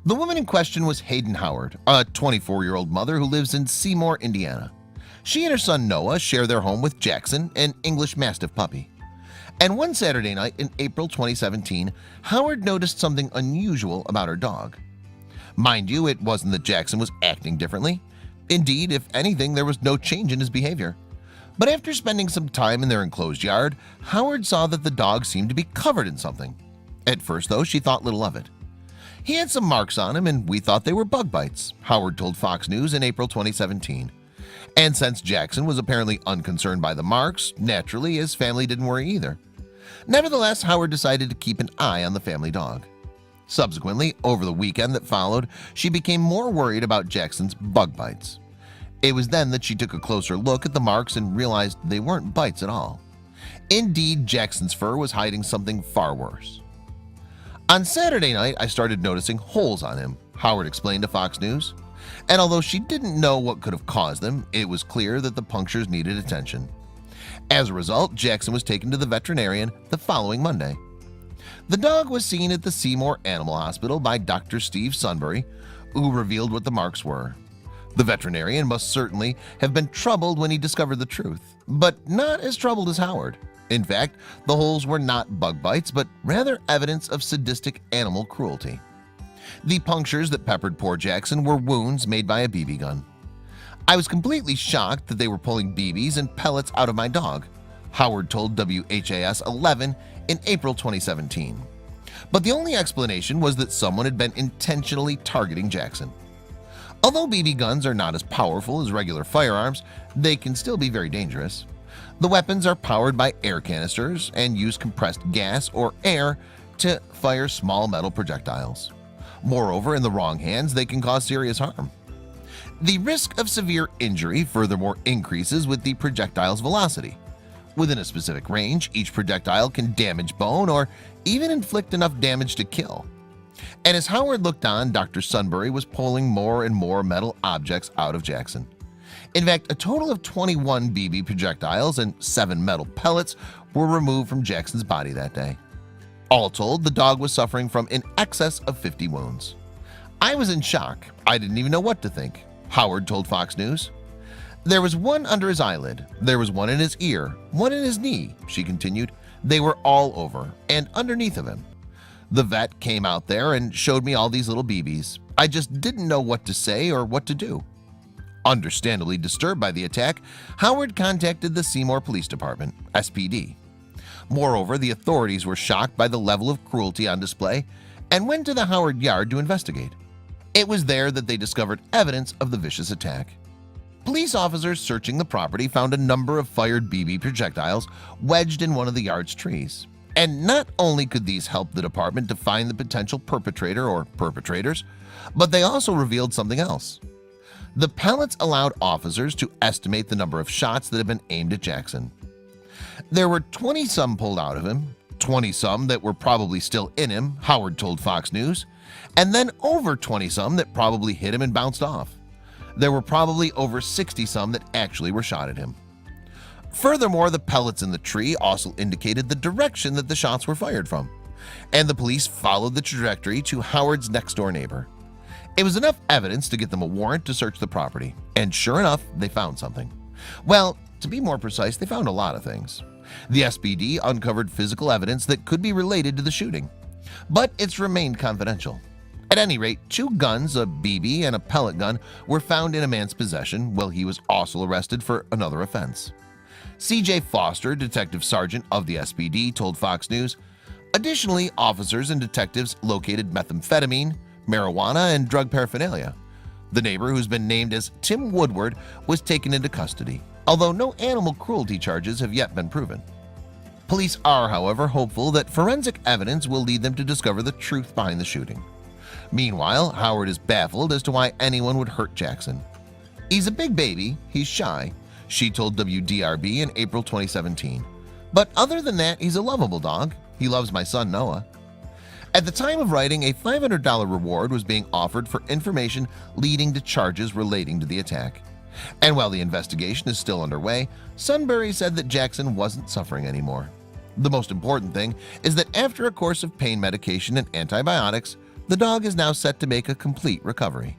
The woman in question was Hayden Howard, a 24-year-old mother who lives in Seymour, Indiana. She and her son Noah share their home with Jackson, an English Mastiff puppy. And one Saturday night in April 2017, Howard noticed something unusual about her dog. Mind you, it wasn't that Jackson was acting differently. Indeed, if anything, there was no change in his behavior. But after spending some time in their enclosed yard, Howard saw that the dog seemed to be covered in something. At first, though, she thought little of it. He had some marks on him and we thought they were bug bites, Howard told Fox News in April 2017. And since Jackson was apparently unconcerned by the marks, naturally his family didn't worry either. Nevertheless, Howard decided to keep an eye on the family dog. Subsequently, over the weekend that followed, she became more worried about Jackson's bug bites. It was then that she took a closer look at the marks and realized they weren't bites at all. Indeed, Jackson's fur was hiding something far worse. On Saturday night, I started noticing holes on him, Howard explained to Fox News. And although she didn't know what could have caused them, it was clear that the punctures needed attention. As a result, Jackson was taken to the veterinarian the following Monday. The dog was seen at the Seymour Animal Hospital by Dr. Steve Sunbury, who revealed what the marks were. The veterinarian must certainly have been troubled when he discovered the truth, but not as troubled as Howard. In fact, the holes were not bug bites, but rather evidence of sadistic animal cruelty. The punctures that peppered poor Jackson were wounds made by a BB gun. I was completely shocked that they were pulling BBs and pellets out of my dog, Howard told WHAS 11 in April 2017. But the only explanation was that someone had been intentionally targeting Jackson. Although BB guns are not as powerful as regular firearms, they can still be very dangerous. The weapons are powered by air canisters and use compressed gas or air to fire small metal projectiles. Moreover, in the wrong hands, they can cause serious harm. The risk of severe injury furthermore increases with the projectile's velocity. Within a specific range, each projectile can damage bone or even inflict enough damage to kill. And as Howard looked on, Dr. Sunbury was pulling more and more metal objects out of Jackson. In fact, a total of 21 BB projectiles and 7 metal pellets were removed from Jackson's body that day. All told, the dog was suffering from in excess of 50 wounds. I was in shock. I didn't even know what to think, Howard told Fox News. There was one under his eyelid, there was one in his ear, one in his knee, she continued. They were all over and underneath of him. The vet came out there and showed me all these little BBs. I just didn't know what to say or what to do. Understandably disturbed by the attack, Howard contacted the Seymour Police Department, SPD. Moreover, the authorities were shocked by the level of cruelty on display and went to the Howard yard to investigate. It was there that they discovered evidence of the vicious attack. Police officers searching the property found a number of fired BB projectiles wedged in one of the yard's trees. And not only could these help the department to find the potential perpetrator or perpetrators, but they also revealed something else. The pellets allowed officers to estimate the number of shots that had been aimed at Jackson. There were 20-some pulled out of him, 20-some that were probably still in him, Howard told Fox News, and then over 20-some that probably hit him and bounced off. There were probably over 60-some that actually were shot at him. Furthermore, the pellets in the tree also indicated the direction that the shots were fired from, and the police followed the trajectory to Howard's next-door neighbor. It was enough evidence to get them a warrant to search the property, and sure enough, they found something. Well, to be more precise, they found a lot of things. The SPD uncovered physical evidence that could be related to the shooting, but it's remained confidential. At any rate, 2 guns, a BB and a pellet gun, were found in a man's possession while he was also arrested for another offense. C.J. Foster, detective sergeant of the SPD, told Fox News, additionally, officers and detectives located methamphetamine, marijuana, and drug paraphernalia. The neighbor, who's been named as Tim Woodward, was taken into custody, although no animal cruelty charges have yet been proven. Police are, however, hopeful that forensic evidence will lead them to discover the truth behind the shooting. Meanwhile, Howard is baffled as to why anyone would hurt Jackson. He's a big baby, he's shy, she told WDRB in April 2017. But other than that, he's a lovable dog. He loves my son Noah. At the time of writing, a $500 reward was being offered for information leading to charges relating to the attack. And while the investigation is still underway, Sunbury said that Jackson wasn't suffering anymore. The most important thing is that after a course of pain medication and antibiotics, the dog is now set to make a complete recovery.